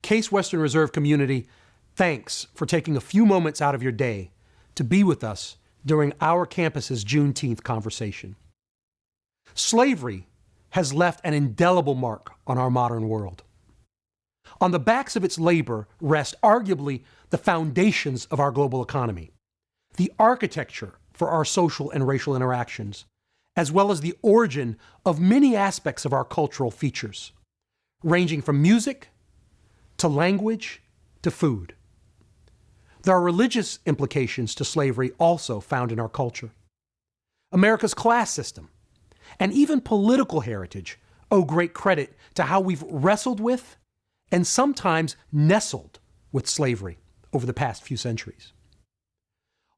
Case Western Reserve community, thanks for taking a few moments out of your day to be with us during our campus's Juneteenth conversation. Slavery has left an indelible mark on our modern world. On the backs of its labor rest arguably the foundations of our global economy, the architecture for our social and racial interactions, as well as the origin of many aspects of our cultural features, ranging from music to language to food. There are religious implications to slavery also found in our culture. America's class system and even political heritage owe great credit to how we've wrestled with and sometimes nestled with slavery over the past few centuries.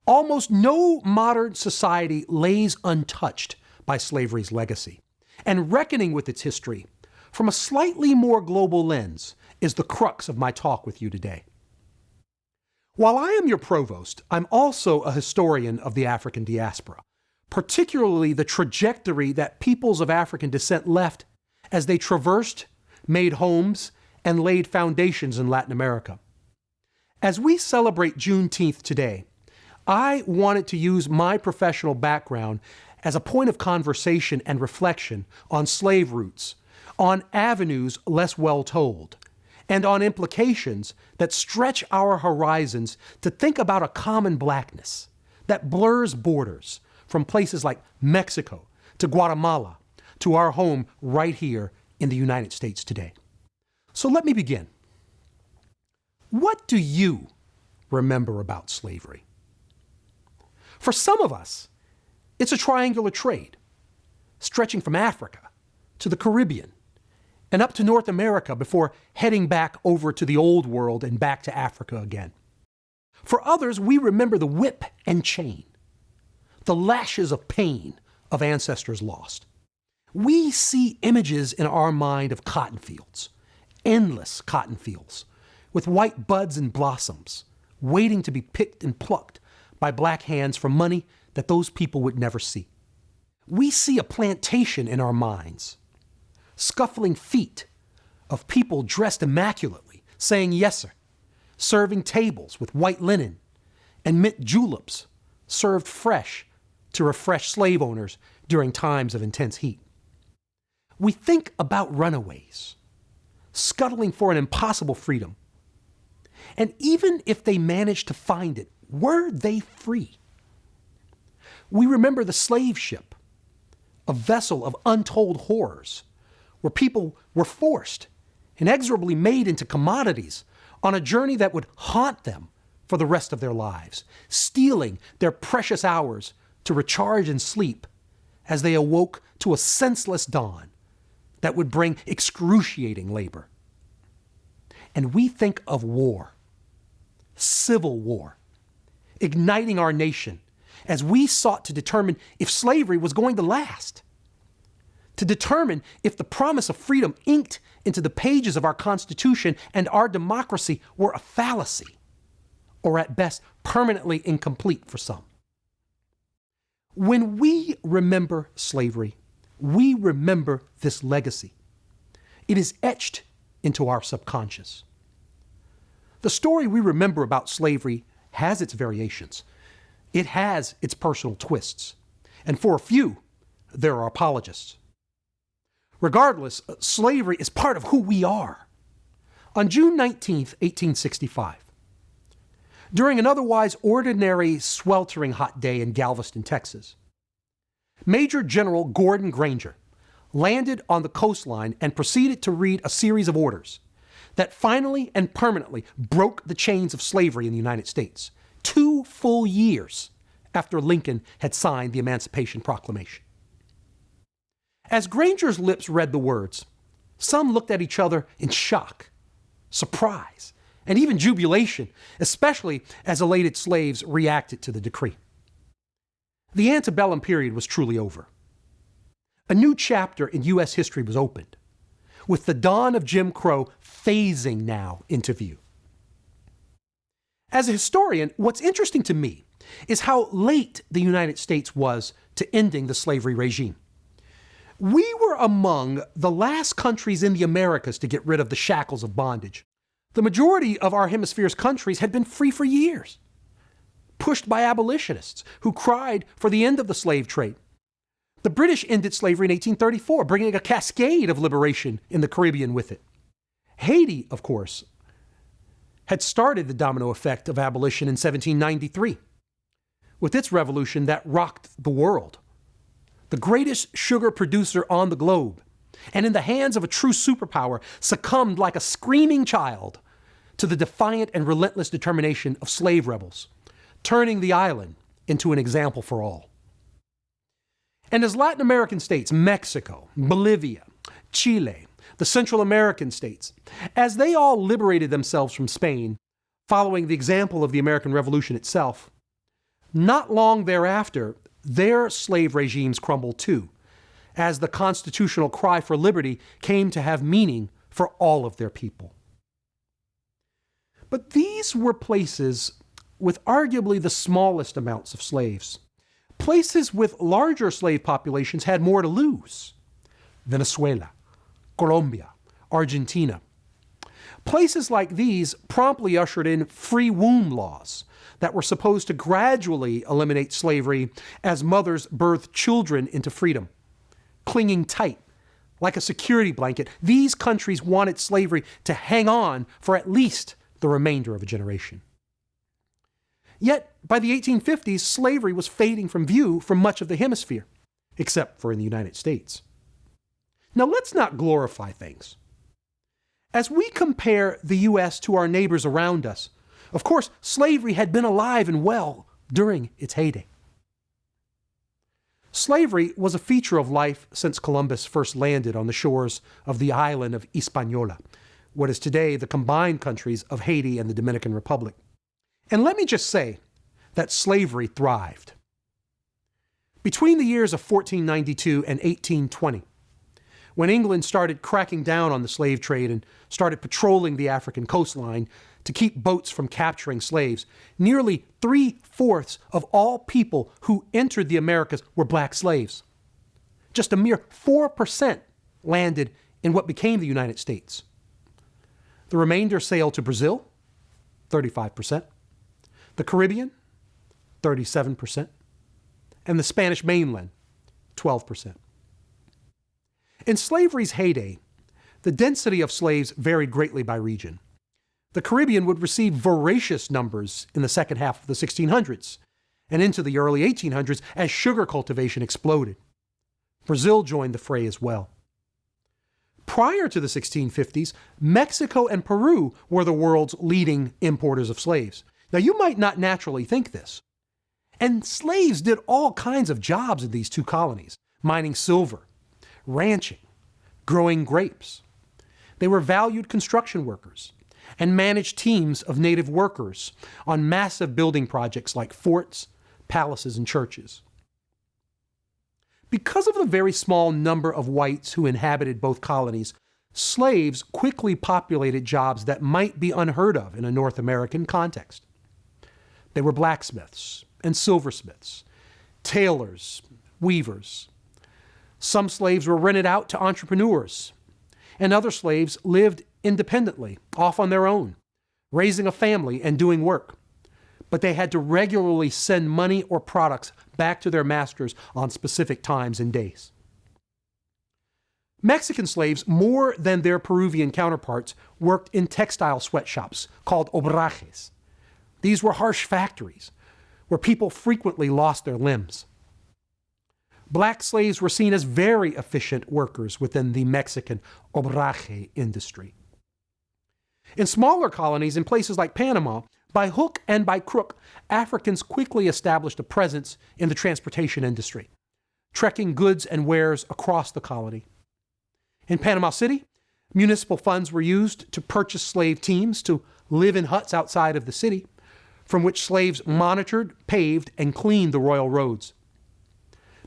Almost no modern society lays untouched by slavery's legacy, and reckoning with its history from a slightly more global lens is the crux of my talk with you today. While I am your provost, I'm also a historian of the African diaspora, particularly the trajectory that peoples of African descent left as they traversed, made homes, and laid foundations in Latin America. As we celebrate Juneteenth today, I wanted to use my professional background as a point of conversation and reflection on slave routes, on avenues less well told, and on implications that stretch our horizons to think about a common blackness that blurs borders from places like Mexico to Guatemala to our home right here in the United States today. So let me begin. What do you remember about slavery? For some of us, it's a triangular trade, stretching from Africa to the Caribbean and up to North America before heading back over to the old world and back to Africa again. For others, we remember the whip and chain, the lashes of pain of ancestors lost. We see images in our mind of cotton fields, endless cotton fields, with white buds and blossoms, waiting to be picked and plucked by black hands for money that those people would never see. We see a plantation in our minds, scuffling feet of people dressed immaculately, saying yes sir, serving tables with white linen and mint juleps served fresh to refresh slave owners during times of intense heat. We think about runaways, scuttling for an impossible freedom. And even if they managed to find it, were they free? We remember the slave ship, a vessel of untold horrors, where people were forced, inexorably made into commodities on a journey that would haunt them for the rest of their lives, stealing their precious hours to recharge and sleep as they awoke to a senseless dawn that would bring excruciating labor. And we think of war, civil war, igniting our nation as we sought to determine if slavery was going to last, to determine if the promise of freedom inked into the pages of our Constitution and our democracy were a fallacy, or at best permanently incomplete for some. When we remember slavery, we remember this legacy. It is etched into our subconscious. The story we remember about slavery has its variations. It has its personal twists. And for a few, there are apologists. Regardless, slavery is part of who we are. On June 19th, 1865, during an otherwise ordinary, sweltering hot day in Galveston, Texas, Major General Gordon Granger landed on the coastline and proceeded to read a series of orders that finally and permanently broke the chains of slavery in the United States, 2 full years after Lincoln had signed the Emancipation Proclamation. As Granger's lips read the words, some looked at each other in shock, surprise, and even jubilation, especially as elated slaves reacted to the decree. The antebellum period was truly over. A new chapter in U.S. history was opened, with the dawn of Jim Crow phasing now into view. As a historian, what's interesting to me is how late the United States was to ending the slavery regime. We were among the last countries in the Americas to get rid of the shackles of bondage. The majority of our hemisphere's countries had been free for years, pushed by abolitionists who cried for the end of the slave trade. The British ended slavery in 1834, bringing a cascade of liberation in the Caribbean with it. Haiti, of course, had started the domino effect of abolition in 1793, with its revolution that rocked the world. The greatest sugar producer on the globe, and in the hands of a true superpower, succumbed like a screaming child to the defiant and relentless determination of slave rebels, turning the island into an example for all. And as Latin American states, Mexico, Bolivia, Chile, the Central American states, as they all liberated themselves from Spain, following the example of the American Revolution itself, not long thereafter, their slave regimes crumbled too, as the constitutional cry for liberty came to have meaning for all of their people. But these were places with arguably the smallest amounts of slaves. Places with larger slave populations had more to lose. Venezuela, Colombia, Argentina. Places like these promptly ushered in free womb laws that were supposed to gradually eliminate slavery as mothers birthed children into freedom. Clinging tight, like a security blanket, these countries wanted slavery to hang on for at least the remainder of a generation. Yet, by the 1850s, slavery was fading from view for much of the hemisphere, except for in the United States. Now, let's not glorify things. As we compare the U.S. to our neighbors around us, of course, slavery had been alive and well during its heyday. Slavery was a feature of life since Columbus first landed on the shores of the island of Hispaniola, what is today the combined countries of Haiti and the Dominican Republic. And let me just say that slavery thrived. Between the years of 1492 and 1820, when England started cracking down on the slave trade and started patrolling the African coastline to keep boats from capturing slaves, nearly 3/4 of all people who entered the Americas were black slaves. Just a mere 4% landed in what became the United States. The remainder sailed to Brazil, 35%, the Caribbean, 37%, and the Spanish mainland, 12%. In slavery's heyday, the density of slaves varied greatly by region. The Caribbean would receive voracious numbers in the second half of the 1600s and into the early 1800s as sugar cultivation exploded. Brazil joined the fray as well. Prior to the 1650s, Mexico and Peru were the world's leading importers of slaves. Now, you might not naturally think this. And slaves did all kinds of jobs in these two colonies, mining silver, ranching, growing grapes. They were valued construction workers and managed teams of native workers on massive building projects like forts, palaces, and churches. Because of the very small number of whites who inhabited both colonies, slaves quickly populated jobs that might be unheard of in a North American context. They were blacksmiths and silversmiths, tailors, weavers. Some slaves were rented out to entrepreneurs, and other slaves lived independently, off on their own, raising a family and doing work. But they had to regularly send money or products back to their masters on specific times and days. Mexican slaves, more than their Peruvian counterparts, worked in textile sweatshops called obrajes. These were harsh factories where people frequently lost their limbs. Black slaves were seen as very efficient workers within the Mexican obraje industry. In smaller colonies in places like Panama, by hook and by crook, Africans quickly established a presence in the transportation industry, trekking goods and wares across the colony. In Panama City, municipal funds were used to purchase slave teams to live in huts outside of the city, from which slaves monitored, paved, and cleaned the royal roads.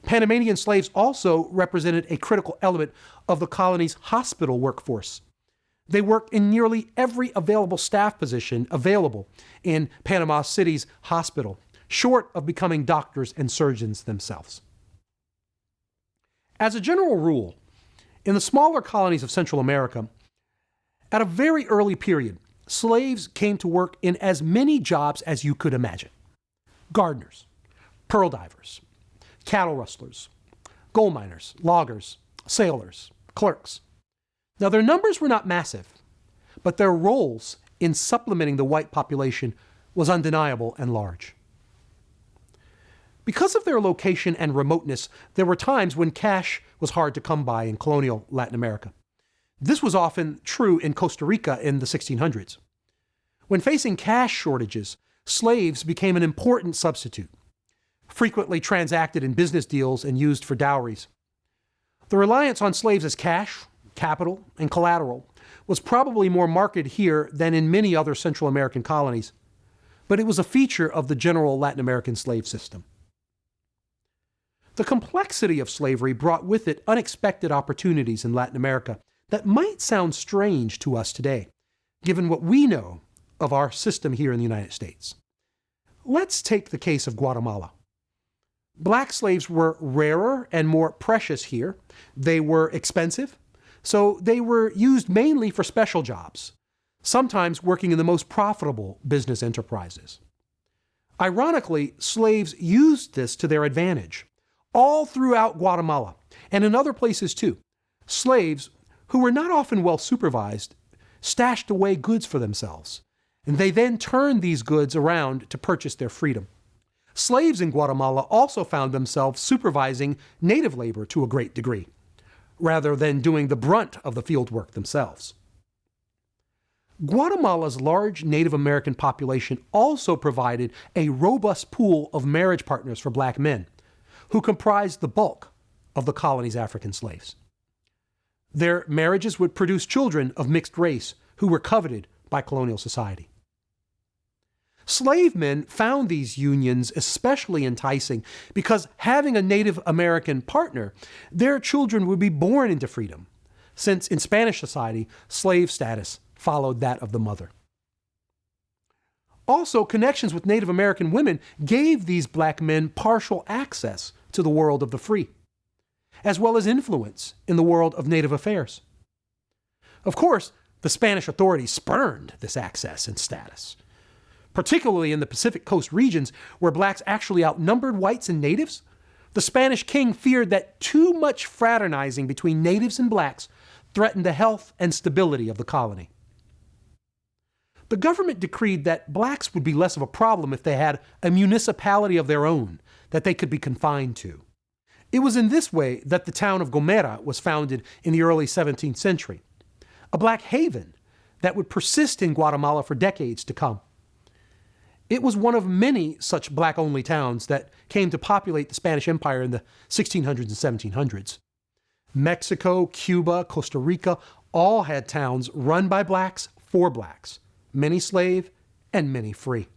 Panamanian slaves also represented a critical element of the colony's hospital workforce. They worked in nearly every available staff position available in Panama City's hospital, short of becoming doctors and surgeons themselves. As a general rule, in the smaller colonies of Central America, at a very early period, slaves came to work in as many jobs as you could imagine. Gardeners, pearl divers, cattle rustlers, gold miners, loggers, sailors, clerks. Now, their numbers were not massive, but their roles in supplementing the white population was undeniable and large. Because of their location and remoteness, there were times when cash was hard to come by in colonial Latin America. This was often true in Costa Rica in the 1600s. When facing cash shortages, slaves became an important substitute, frequently transacted in business deals and used for dowries. The reliance on slaves as cash, capital, and collateral was probably more marked here than in many other Central American colonies, but it was a feature of the general Latin American slave system. The complexity of slavery brought with it unexpected opportunities in Latin America that might sound strange to us today, given what we know of our system here in the United States. Let's take the case of Guatemala. Black slaves were rarer and more precious here. They were expensive, so they were used mainly for special jobs, sometimes working in the most profitable business enterprises. Ironically, slaves used this to their advantage. All throughout Guatemala, and in other places too, slaves, who were not often well supervised, stashed away goods for themselves, and they then turned these goods around to purchase their freedom. Slaves in Guatemala also found themselves supervising native labor to a great degree, rather than doing the brunt of the field work themselves. Guatemala's large Native American population also provided a robust pool of marriage partners for black men, who comprised the bulk of the colony's African slaves. Their marriages would produce children of mixed race who were coveted by colonial society. Slave men found these unions especially enticing because having a Native American partner, their children would be born into freedom, since in Spanish society, slave status followed that of the mother. Also, connections with Native American women gave these black men partial access to the world of the free, as well as influence in the world of native affairs. Of course, the Spanish authorities spurned this access and status, particularly in the Pacific Coast regions where blacks actually outnumbered whites and natives. The Spanish king feared that too much fraternizing between natives and blacks threatened the health and stability of the colony. The government decreed that blacks would be less of a problem if they had a municipality of their own that they could be confined to. It was in this way that the town of Gomera was founded in the early 17th century, a black haven that would persist in Guatemala for decades to come. It was one of many such black-only towns that came to populate the Spanish Empire in the 1600s and 1700s. Mexico, Cuba, Costa Rica all had towns run by blacks for blacks, many slave and many free.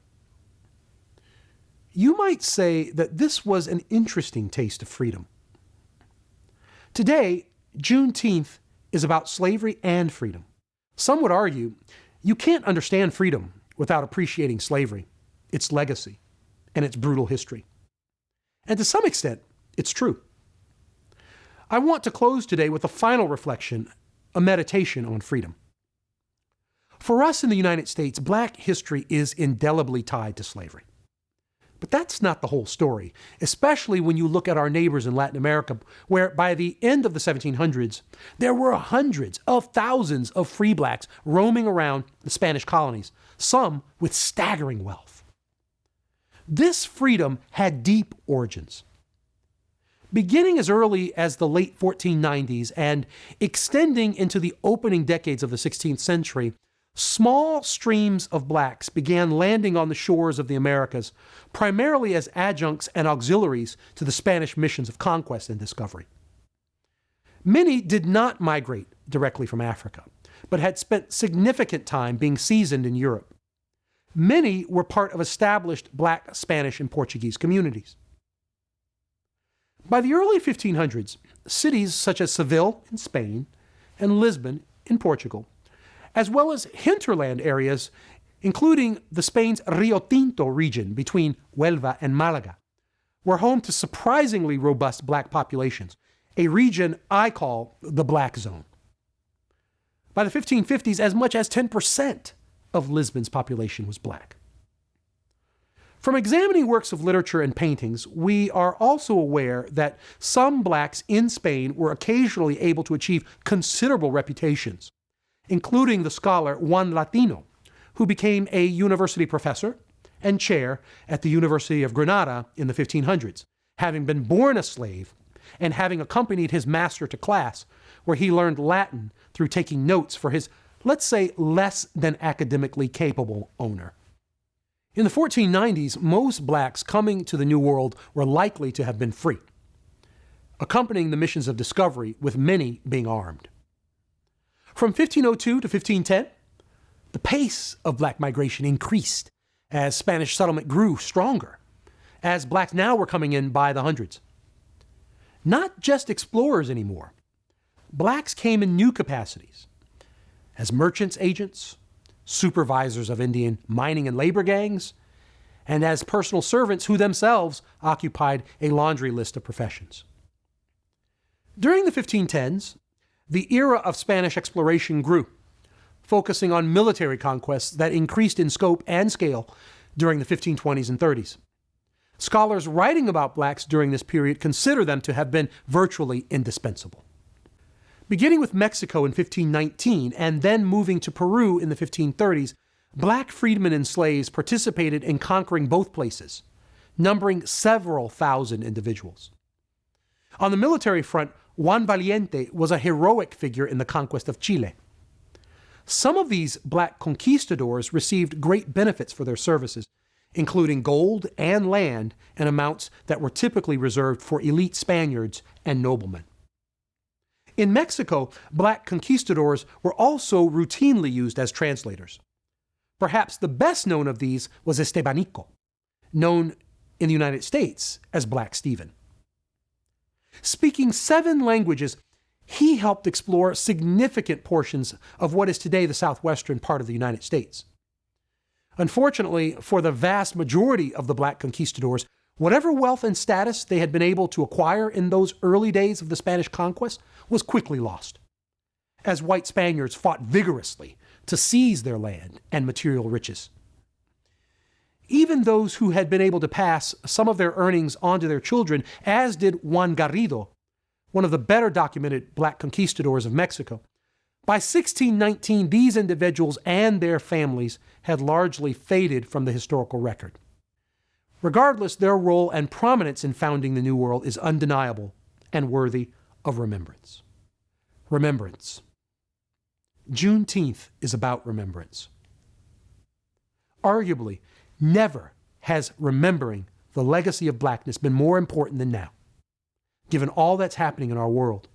You might say that this was an interesting taste of freedom. Today, Juneteenth is about slavery and freedom. Some would argue you can't understand freedom without appreciating slavery, its legacy, and its brutal history. And to some extent, it's true. I want to close today with a final reflection, a meditation on freedom. For us in the United States, black history is indelibly tied to slavery. But that's not the whole story, especially when you look at our neighbors in Latin America, where by the end of the 1700s, there were hundreds of thousands of free blacks roaming around the Spanish colonies, some with staggering wealth. This freedom had deep origins. Beginning as early as the late 1490s and extending into the opening decades of the 16th century, small streams of blacks began landing on the shores of the Americas, primarily as adjuncts and auxiliaries to the Spanish missions of conquest and discovery. Many did not migrate directly from Africa, but had spent significant time being seasoned in Europe. Many were part of established black Spanish and Portuguese communities. By the early 1500s, cities such as Seville in Spain and Lisbon in Portugal, as well as hinterland areas, including the Spain's Rio Tinto region between Huelva and Malaga, were home to surprisingly robust black populations, a region I call the Black Zone. By the 1550s, as much as 10% of Lisbon's population was black. From examining works of literature and paintings, we are also aware that some blacks in Spain were occasionally able to achieve considerable reputations, including the scholar Juan Latino, who became a university professor and chair at the University of Granada in the 1500s, having been born a slave and having accompanied his master to class, where he learned Latin through taking notes for his, let's say, less than academically capable owner. In the 1490s, most blacks coming to the New World were likely to have been free, accompanying the missions of discovery, with many being armed. From 1502 to 1510, the pace of black migration increased as Spanish settlement grew stronger, as blacks now were coming in by the hundreds. Not just explorers anymore. Blacks came in new capacities as merchants, agents, supervisors of Indian mining and labor gangs, and as personal servants who themselves occupied a laundry list of professions. During the 1510s, the era of Spanish exploration grew, focusing on military conquests that increased in scope and scale during the 1520s and 30s. Scholars writing about blacks during this period consider them to have been virtually indispensable. Beginning with Mexico in 1519 and then moving to Peru in the 1530s, black freedmen and slaves participated in conquering both places, numbering several thousand individuals. On the military front, Juan Valiente was a heroic figure in the conquest of Chile. Some of these black conquistadors received great benefits for their services, including gold and land in amounts that were typically reserved for elite Spaniards and noblemen. In Mexico, black conquistadors were also routinely used as translators. Perhaps the best known of these was Estebanico, known in the United States as Black Stephen. Speaking 7 languages, he helped explore significant portions of what is today the southwestern part of the United States. Unfortunately, for the vast majority of the black conquistadors, whatever wealth and status they had been able to acquire in those early days of the Spanish conquest was quickly lost, as white Spaniards fought vigorously to seize their land and material riches. Even those who had been able to pass some of their earnings on to their children, as did Juan Garrido, one of the better documented black conquistadors of Mexico, by 1619, these individuals and their families had largely faded from the historical record. Regardless, their role and prominence in founding the New World is undeniable and worthy of remembrance. Remembrance. Juneteenth is about remembrance. Arguably, never has remembering the legacy of blackness been more important than now, given all that's happening in our world.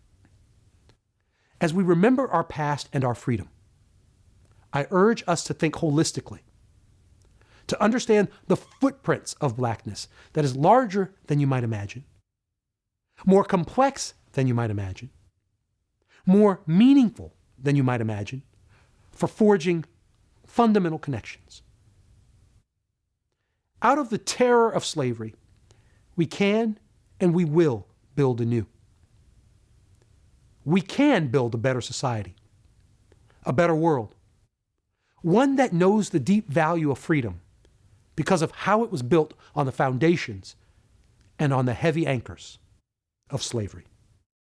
As we remember our past and our freedom, I urge us to think holistically, to understand the footprints of blackness that is larger than you might imagine, more complex than you might imagine, more meaningful than you might imagine, for forging fundamental connections. Out of the terror of slavery, we can and we will build anew. We can build a better society, a better world, one that knows the deep value of freedom because of how it was built on the foundations and on the heavy anchors of slavery.